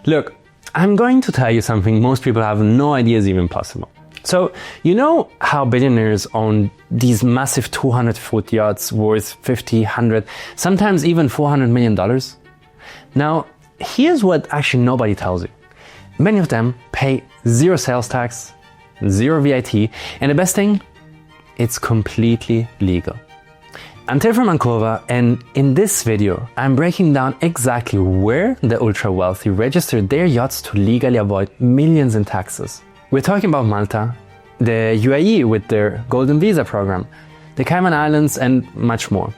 Look, I'm going to tell you something most people have no idea is even possible. So, you know how billionaires own these massive 200-foot yachts worth 50, 100, sometimes even $400 million? Now, here's what actually nobody tells you. Many of them pay zero sales tax, zero VAT, and the best thing, it's completely legal. I'm Thyll from Ancova, and in this video, I'm breaking down exactly where the ultra-wealthy register their yachts to legally avoid millions in taxes. We're talking about Malta, the UAE with their Golden Visa program, the Cayman Islands, and much more.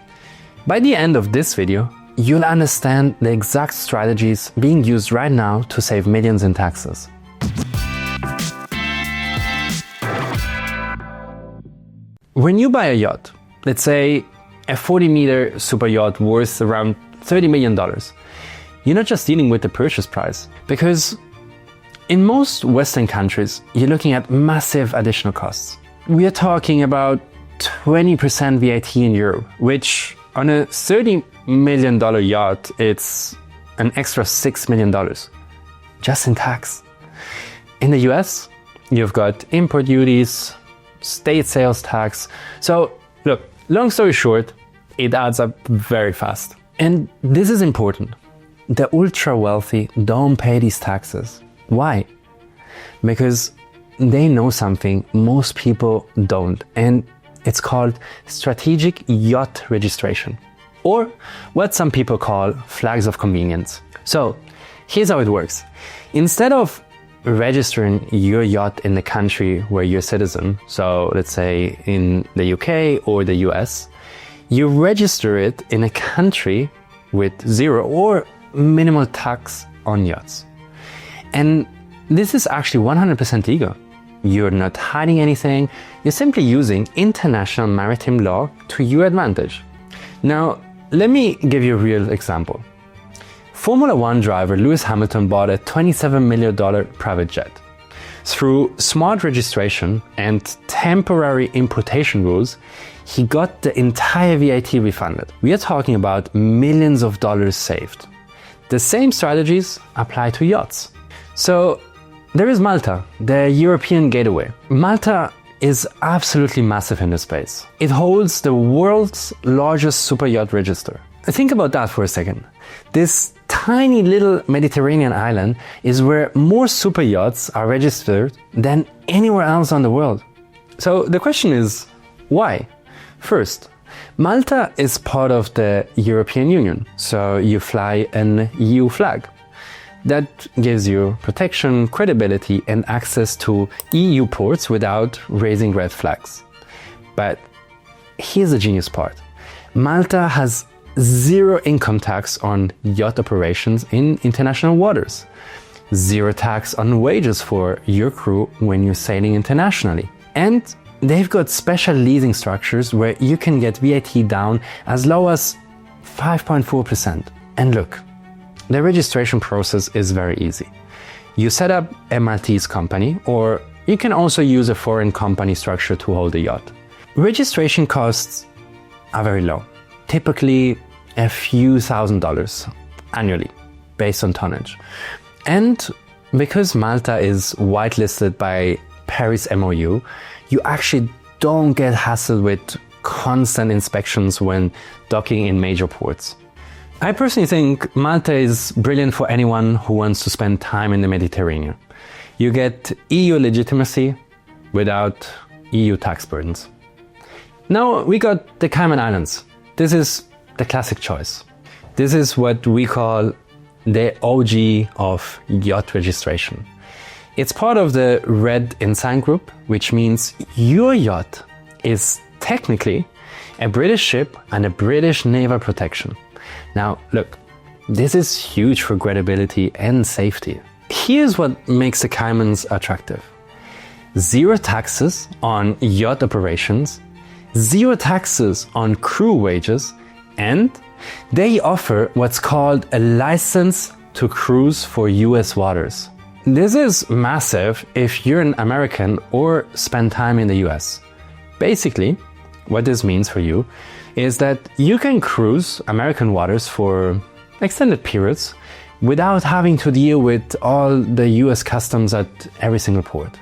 By the end of this video, you'll understand the exact strategies being used right now to save millions in taxes. When you buy a yacht, let's say a 40-meter super yacht worth around $30 million, you're not just dealing with the purchase price, because in most Western countries, you're looking at massive additional costs. We are talking about 20% VAT in Europe, which on a $30 million yacht, it's an extra $6 million, just in tax. In the US, you've got import duties, state sales tax. So look, long story short, it adds up very fast. And this is important. The ultra wealthy don't pay these taxes. Why? Because they know something most people don't, and it's called strategic yacht registration, or what some people call flags of convenience. So here's how it works. Instead of registering your yacht in the country where you're a citizen, so let's say in the UK or the US, you register it in a country with zero or minimal tax on yachts. And this is actually 100% legal. You're not hiding anything, you're simply using international maritime law to your advantage. Now, let me give you a real example. Formula One driver Lewis Hamilton bought a $27 million private jet. Through smart registration and temporary importation rules, he got the entire VAT refunded. We are talking about millions of dollars saved. The same strategies apply to yachts. So there is Malta, the European gateway. Malta is absolutely massive in this space. It holds the world's largest super yacht register. Think about that for a second. This tiny little Mediterranean island is where more super yachts are registered than anywhere else on the world. So the question is, why? First, Malta is part of the European Union, so you fly an EU flag. That gives you protection, credibility, and access to EU ports without raising red flags. But here's the genius part. Malta has zero income tax on yacht operations in international waters, zero tax on wages for your crew when you're sailing internationally, and they've got special leasing structures where you can get VAT down as low as 5.4%. And look, the registration process is very easy. You set up a Maltese company, or you can also use a foreign company structure to hold a yacht. Registration costs are very low, typically a few $1,000s annually, based on tonnage. And because Malta is whitelisted by Paris MOU, you actually don't get hassled with constant inspections when docking in major ports. I personally think Malta is brilliant for anyone who wants to spend time in the Mediterranean. You get EU legitimacy without EU tax burdens. Now we got the Cayman Islands. This is the classic choice. This is what we call the OG of yacht registration. It's part of the Red Ensign Group, which means your yacht is technically a British ship and a British naval protection. Now, look, this is huge for credibility and safety. Here's what makes the Caymans attractive. Zero taxes on yacht operations, zero taxes on crew wages, and they offer what's called a license to cruise for US waters. This is massive if you're an American or spend time in the US. Basically, what this means for you is that you can cruise American waters for extended periods without having to deal with all the US customs at every single port.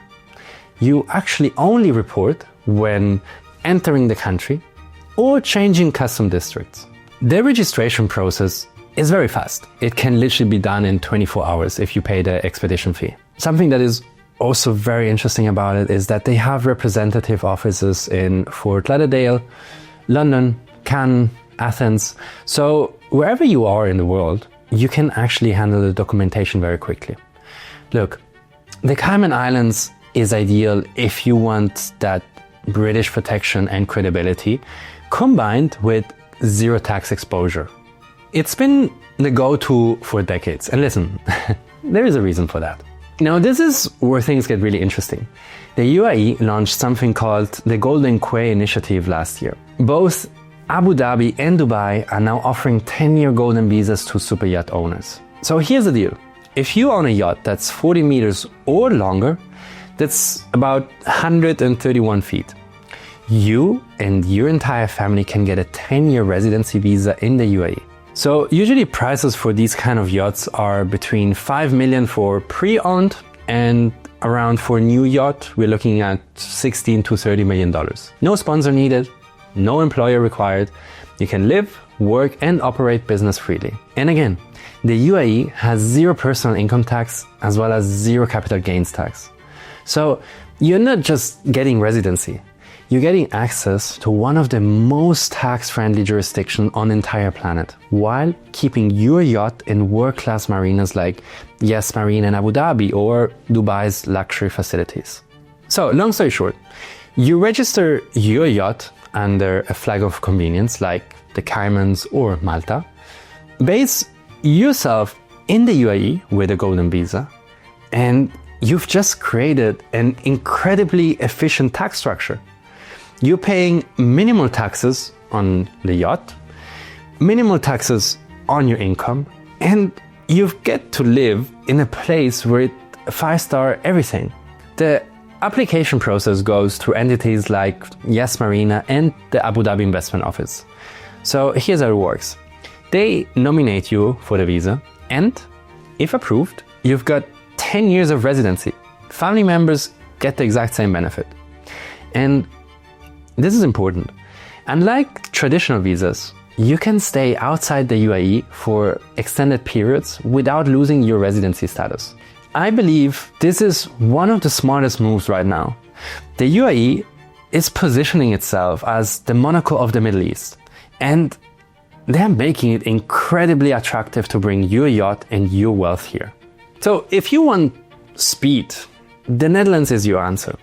You actually only report when entering the country or changing custom districts. The registration process is very fast. It can literally be done in 24 hours if you pay the expedition fee. Something that is also very interesting about it is that they have representative offices in Fort Lauderdale, London, Cannes, Athens. So wherever you are in the world, you can actually handle the documentation very quickly. Look, the Cayman Islands is ideal if you want that British protection and credibility combined with zero tax exposure. It's been the go-to for decades. And listen, there is a reason for that. Now, this is where things get really interesting. The UAE launched something called the Golden Quay Initiative last year. Both Abu Dhabi and Dubai are now offering 10-year golden visas to superyacht owners. So here's the deal. If you own a yacht that's 40 meters or longer, that's about 131 feet. You and your entire family can get a 10-year residency visa in the UAE. So usually prices for these kind of yachts are between 5 million for pre-owned and around for a new yacht, we're looking at $16 to $30 million. No sponsor needed, no employer required. You can live, work and operate business freely. And again, the UAE has zero personal income tax as well as zero capital gains tax. So you're not just getting residency, you're getting access to one of the most tax-friendly jurisdictions on the entire planet, while keeping your yacht in world-class marinas like Yes Marine in Abu Dhabi or Dubai's luxury facilities. So, long story short, you register your yacht under a flag of convenience like the Caymans or Malta, base yourself in the UAE with a golden visa, and you've just created an incredibly efficient tax structure. You're paying minimal taxes on the yacht, minimal taxes on your income, and you get to live in a place where it's 5-star everything. The application process goes through entities like Yes Marina and the Abu Dhabi Investment Office. So here's how it works. They nominate you for the visa, and if approved, you've got 10 years of residency. Family members get the exact same benefit. And this is important. Unlike traditional visas, you can stay outside the UAE for extended periods without losing your residency status. I believe this is one of the smartest moves right now. The UAE is positioning itself as the Monaco of the Middle East, and they're making it incredibly attractive to bring your yacht and your wealth here. So if you want speed, the Netherlands is your answer.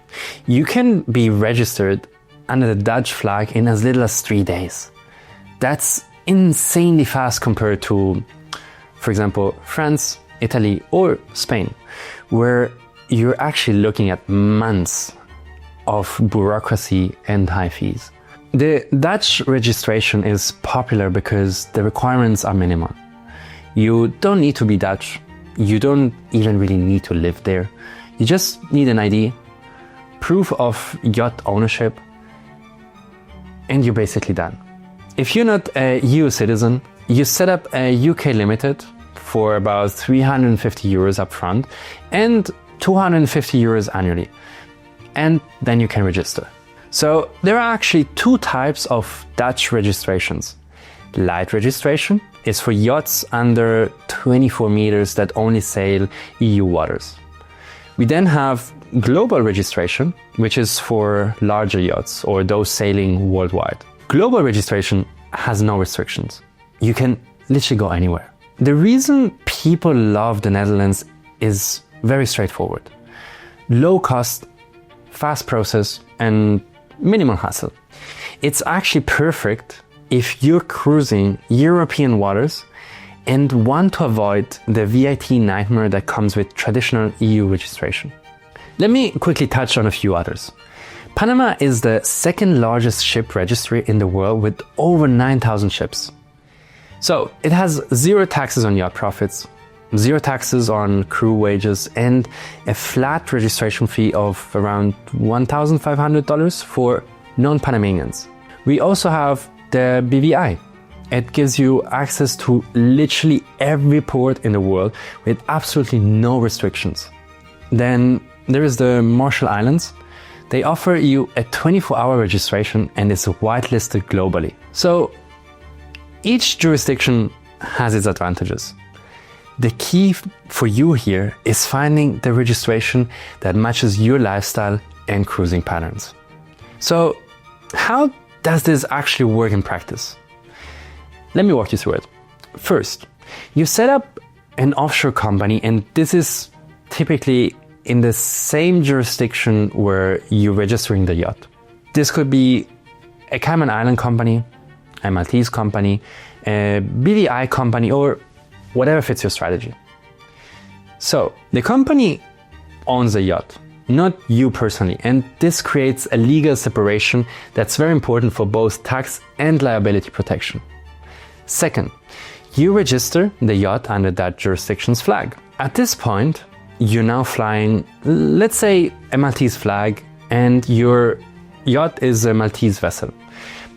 You can be registered under the Dutch flag in as little as 3 days. That's insanely fast compared to, for example, France, Italy, or Spain, where you're actually looking at months of bureaucracy and high fees. The Dutch registration is popular because the requirements are minimal. You don't need to be Dutch. You don't even really need to live there. You just need an ID, proof of yacht ownership, and you're basically done. If you're not a EU citizen, you set up a UK limited for about 350 euros up front and 250 euros annually. And then you can register. So there are actually two types of Dutch registrations. Light registration is for yachts under 24 meters that only sail EU waters. We then have global registration, which is for larger yachts or those sailing worldwide. Global registration has no restrictions. You can literally go anywhere. The reason people love the Netherlands is very straightforward. Low cost, fast process, and minimal hassle. It's actually perfect if you're cruising European waters and want to avoid the VAT nightmare that comes with traditional EU registration. Let me quickly touch on a few others. Panama is the second largest ship registry in the world with over 9,000 ships. So it has zero taxes on yacht profits, zero taxes on crew wages, and a flat registration fee of around $1,500 for non-Panamanians. We also have the BVI, It gives you access to literally every port in the world with absolutely no restrictions. Then there is the Marshall Islands. They offer you a 24-hour registration and is whitelisted globally. So each jurisdiction has its advantages. The key for you here is finding the registration that matches your lifestyle and cruising patterns. So how does this actually work in practice? Let me walk you through it. First, you set up an offshore company, and this is typically in the same jurisdiction where you're registering the yacht. This could be a Cayman Island company, a Maltese company, a BVI company, or whatever fits your strategy. So the company owns the yacht, not you personally, and this creates a legal separation that's very important for both tax and liability protection. Second, you register the yacht under that jurisdiction's flag. At this point, you're now flying, let's say, a Maltese flag, and your yacht is a Maltese vessel.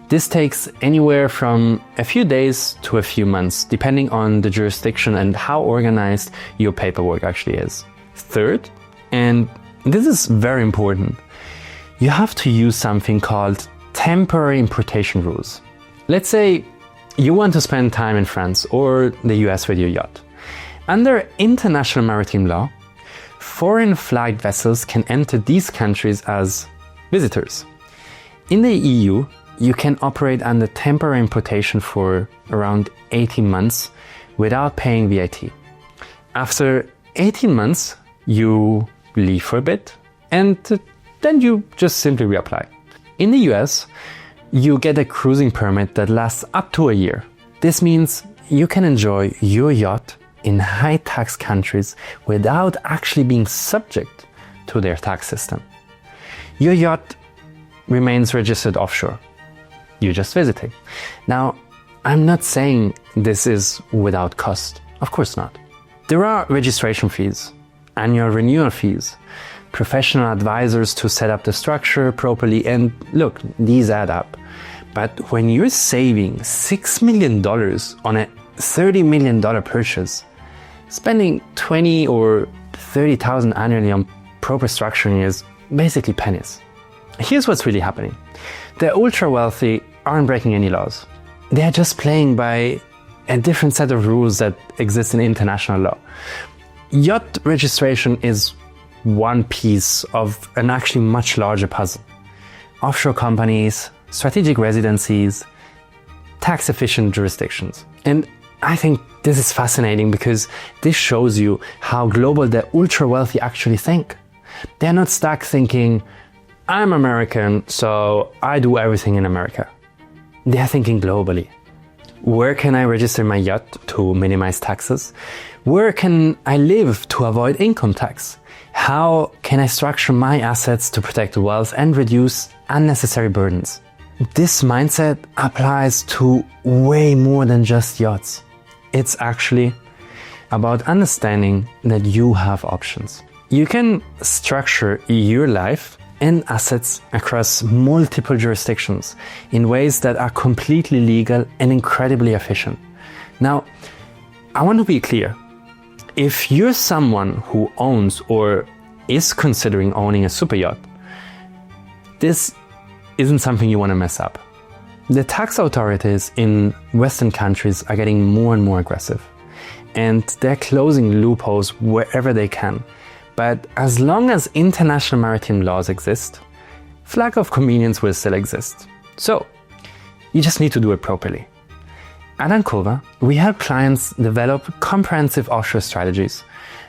This takes anywhere from a few days to a few months, depending on the jurisdiction and how organized your paperwork actually is. Third, and this is very important, you have to use something called temporary importation rules. Let's say you want to spend time in France or the US with your yacht. Under international maritime law, foreign flagged vessels can enter these countries as visitors. In the EU, you can operate under temporary importation for around 18 months without paying VAT. After 18 months, you leave for a bit, and then you just simply reapply. In the US, you get a cruising permit that lasts up to a year. This means you can enjoy your yacht in high tax countries without actually being subject to their tax system. Your yacht remains registered offshore. You're just visiting. Now, I'm not saying this is without cost. Of course not. There are registration fees, annual renewal fees, professional advisors to set up the structure properly, and look, these add up. But when you're saving $6 million on a $30 million purchase, spending $20,000 or $30,000 annually on proper structuring is basically pennies. Here's what's really happening. The ultra-wealthy aren't breaking any laws. They are just playing by a different set of rules that exist in international law. Yacht registration is one piece of an actually much larger puzzle. Offshore companies, strategic residencies, tax-efficient jurisdictions. And I think this is fascinating because this shows you how global the ultra-wealthy actually think. They're not stuck thinking, I'm American, so I do everything in America. They're thinking globally. Where can I register my yacht to minimize taxes? Where can I live to avoid income tax? How can I structure my assets to protect wealth and reduce unnecessary burdens? This mindset applies to way more than just yachts. It's actually about understanding that you have options. You can structure your life and assets across multiple jurisdictions in ways that are completely legal and incredibly efficient. Now, I want to be clear. If you're someone who owns or is considering owning a super yacht, this isn't something you want to mess up. The tax authorities in Western countries are getting more and more aggressive, and they're closing loopholes wherever they can. But as long as international maritime laws exist, flag of convenience will still exist. So, you just need to do it properly. At Ancova, we help clients develop comprehensive offshore strategies,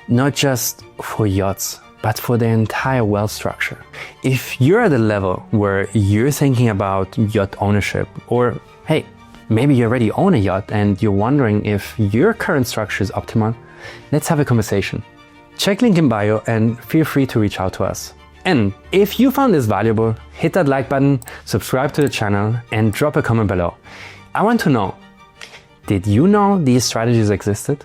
not just for yachts, but for their entire wealth structure. If you're at a level where you're thinking about yacht ownership, or hey, maybe you already own a yacht and you're wondering if your current structure is optimal, let's have a conversation. Check link in bio and feel free to reach out to us. And if you found this valuable, hit that like button, subscribe to the channel, and drop a comment below. I want to know, did you know these strategies existed?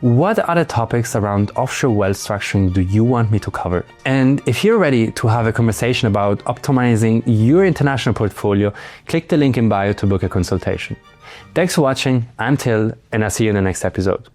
What other topics around offshore wealth structuring do you want me to cover? And if you're ready to have a conversation about optimizing your international portfolio, click the link in bio to book a consultation. Thanks for watching. I'm Thyll, and I'll see you in the next episode.